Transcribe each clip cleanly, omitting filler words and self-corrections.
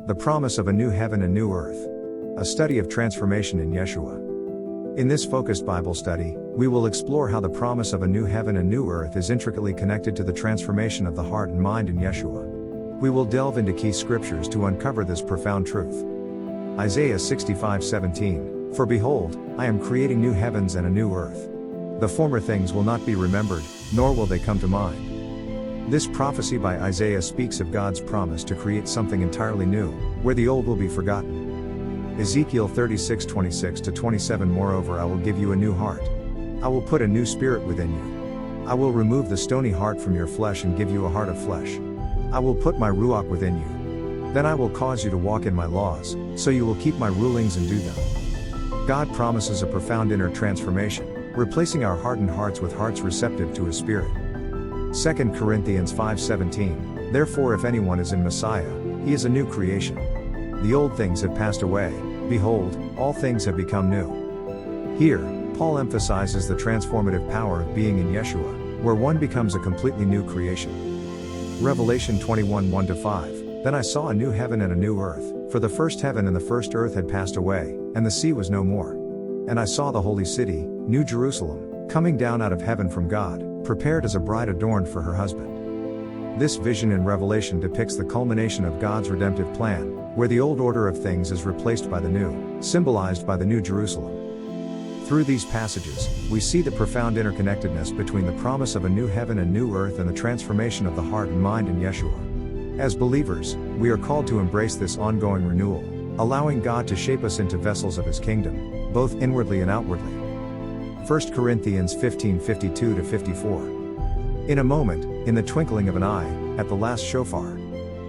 The promise of a new heaven and new earth. A study of transformation in Yeshua. In this focused Bible study, we will explore how the promise of a new heaven and new earth is intricately connected to the transformation of the heart and mind in Yeshua. We will delve into key scriptures to uncover this profound truth. Isaiah 65:17, For behold, I am creating new heavens and a new earth. The former things will not be remembered, nor will they come to mind. This prophecy by Isaiah speaks of God's promise to create something entirely new, where the old will be forgotten. Ezekiel 36:26-27 Moreover I will give you a new heart. I will put a new spirit within you. I will remove the stony heart from your flesh and give you a heart of flesh. I will put my ruach within you. Then I will cause you to walk in my laws, so you will keep my rulings and do them. God promises a profound inner transformation, replacing our hardened hearts with hearts receptive to His Spirit. 2 Corinthians 5:17, Therefore if anyone is in Messiah, he is a new creation. The old things have passed away, behold, all things have become new. Here, Paul emphasizes the transformative power of being in Yeshua, where one becomes a completely new creation. Revelation 21:1-5, Then I saw a new heaven and a new earth, for the first heaven and the first earth had passed away, and the sea was no more. And I saw the holy city, New Jerusalem, coming down out of heaven from God, prepared as a bride adorned for her husband. This vision in Revelation depicts the culmination of God's redemptive plan, where the old order of things is replaced by the new, symbolized by the New Jerusalem. Through these passages, we see the profound interconnectedness between the promise of a new heaven and new earth and the transformation of the heart and mind in Yeshua. As believers, we are called to embrace this ongoing renewal, allowing God to shape us into vessels of His kingdom, both inwardly and outwardly. 1 Corinthians 15:52-54. In a moment, in the twinkling of an eye, at the last shofar.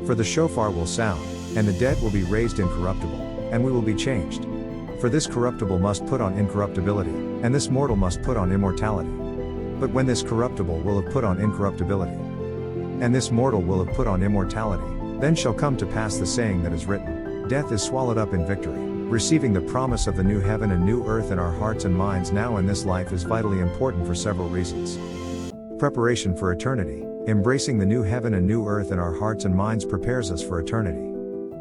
For the shofar will sound, and the dead will be raised incorruptible, and we will be changed. For this corruptible must put on incorruptibility, and this mortal must put on immortality. But when this corruptible will have put on incorruptibility, and this mortal will have put on immortality, then shall come to pass the saying that is written, Death is swallowed up in victory. Receiving the promise of the new heaven and new earth in our hearts and minds now in this life is vitally important for several reasons. Preparation for eternity. Embracing the new heaven and new earth in our hearts and minds prepares us for eternity.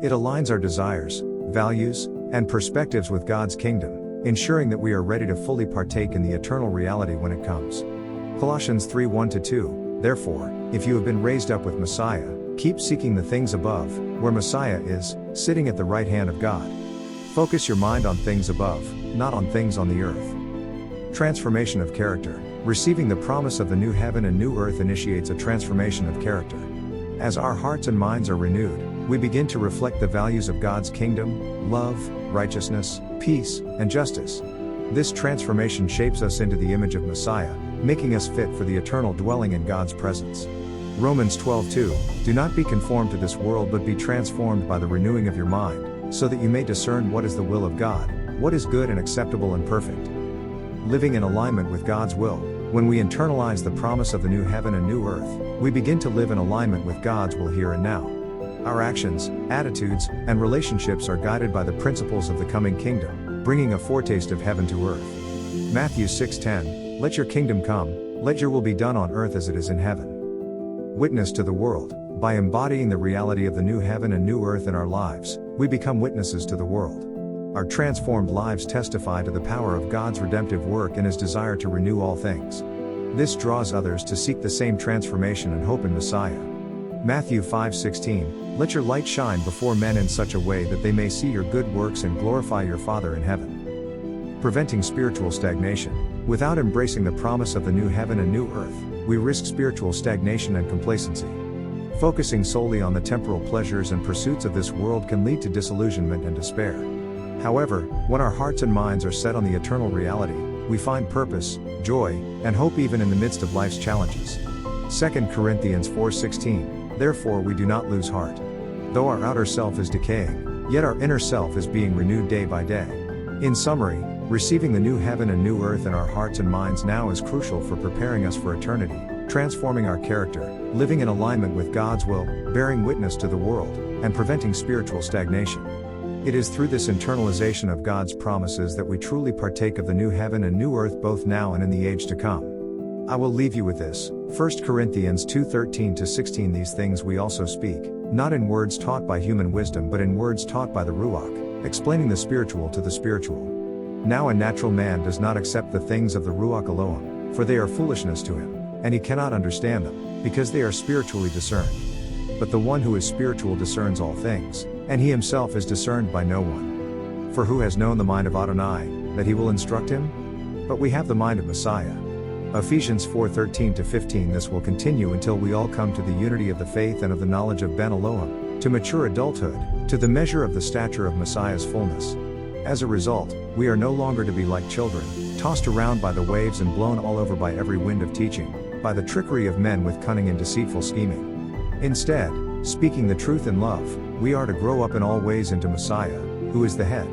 It aligns our desires, values, and perspectives with God's kingdom, ensuring that we are ready to fully partake in the eternal reality when it comes. Colossians 3:1-2, Therefore, if you have been raised up with Messiah, keep seeking the things above, where Messiah is, sitting at the right hand of God. Focus your mind on things above, not on things on the earth. Transformation of character. Receiving the promise of the new heaven and new earth initiates a transformation of character. As our hearts and minds are renewed, we begin to reflect the values of God's kingdom, love, righteousness, peace, and justice. This transformation shapes us into the image of Messiah, making us fit for the eternal dwelling in God's presence. Romans 12:2, Do not be conformed to this world but be transformed by the renewing of your mind, so that you may discern what is the will of God, what is good and acceptable and perfect. Living in alignment with God's will. When we internalize the promise of the new heaven and new earth, we begin to live in alignment with God's will here and now. Our actions, attitudes, and relationships are guided by the principles of the coming kingdom, bringing a foretaste of heaven to earth. Matthew 6:10, Let your kingdom come, let your will be done on earth as it is in heaven. Witness to the world. By embodying the reality of the new heaven and new earth in our lives, we become witnesses to the world. Our transformed lives testify to the power of God's redemptive work and His desire to renew all things. This draws others to seek the same transformation and hope in Messiah. Matthew 5:16, Let your light shine before men in such a way that they may see your good works and glorify your Father in heaven. Preventing spiritual stagnation. Without embracing the promise of the new heaven and new earth, we risk spiritual stagnation and complacency. Focusing solely on the temporal pleasures and pursuits of this world can lead to disillusionment and despair. However, when our hearts and minds are set on the eternal reality, we find purpose, joy, and hope even in the midst of life's challenges. 2 Corinthians 4:16, Therefore we do not lose heart. Though our outer self is decaying, yet our inner self is being renewed day by day. In summary, receiving the new heaven and new earth in our hearts and minds now is crucial for preparing us for eternity, transforming our character, living in alignment with God's will, bearing witness to the world, and preventing spiritual stagnation. It is through this internalization of God's promises that we truly partake of the new heaven and new earth both now and in the age to come. I will leave you with this, 1 Corinthians 2:13-16 These things we also speak, not in words taught by human wisdom but in words taught by the Ruach, explaining the spiritual to the spiritual. Now a natural man does not accept the things of the Ruach Elohim, for they are foolishness to him, and he cannot understand them, because they are spiritually discerned. But the one who is spiritual discerns all things, and he himself is discerned by no one. For who has known the mind of Adonai, that he will instruct him? But we have the mind of Messiah. Ephesians 4:13-15. This will continue until we all come to the unity of the faith and of the knowledge of Ben Elohim, to mature adulthood, to the measure of the stature of Messiah's fullness. As a result, we are no longer to be like children, tossed around by the waves and blown all over by every wind of teaching, by the trickery of men with cunning and deceitful scheming. Instead, speaking the truth in love, we are to grow up in all ways into Messiah, who is the head.